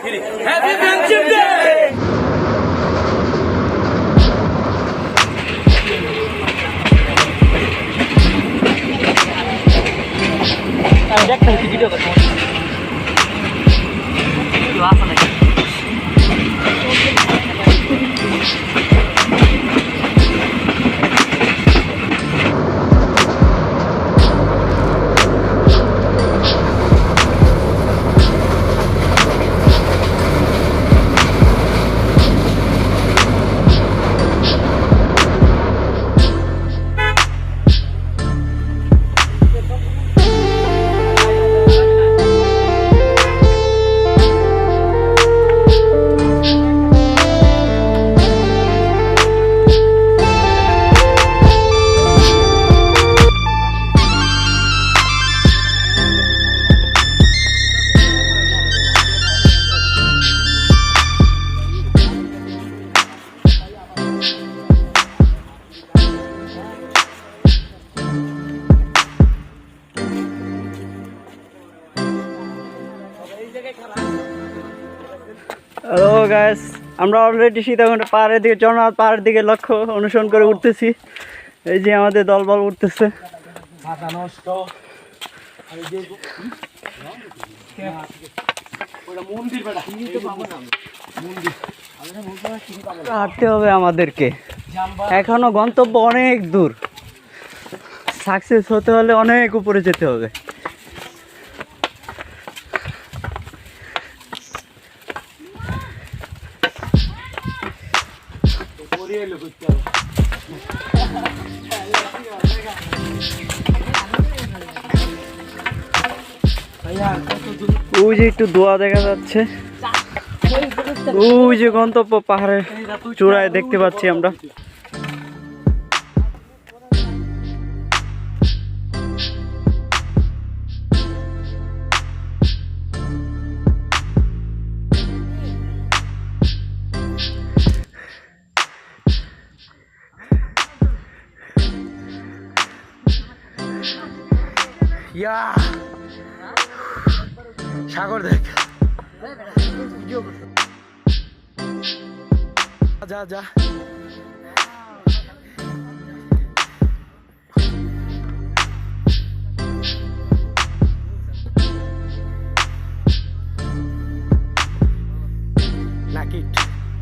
Happy Friendship Day! আমি দেখতে video করতে আসা নাকি হ্যালো গাইস, আমরা অলরেডি সীতাকুণ্ড পাহাড়ের দিকে জগন্নাথ পাহাড়ের দিকে লক্ষ্য অনুসরণ করে উঠতেছি। এই যে আমাদের দলবল উঠতেছে। হাঁটতে হবে আমাদেরকে, এখনো গন্তব্য অনেক দূর। সাকসেস হতে হলে অনেক উপরে যেতে হবে। ওই যে একটু দোয়া দেখা যাচ্ছে, ওই যে গন্তব্য পাহাড়ের চূড়ায় দেখতে পাচ্ছি আমরা। সাগর দেখ, যা যা নাকি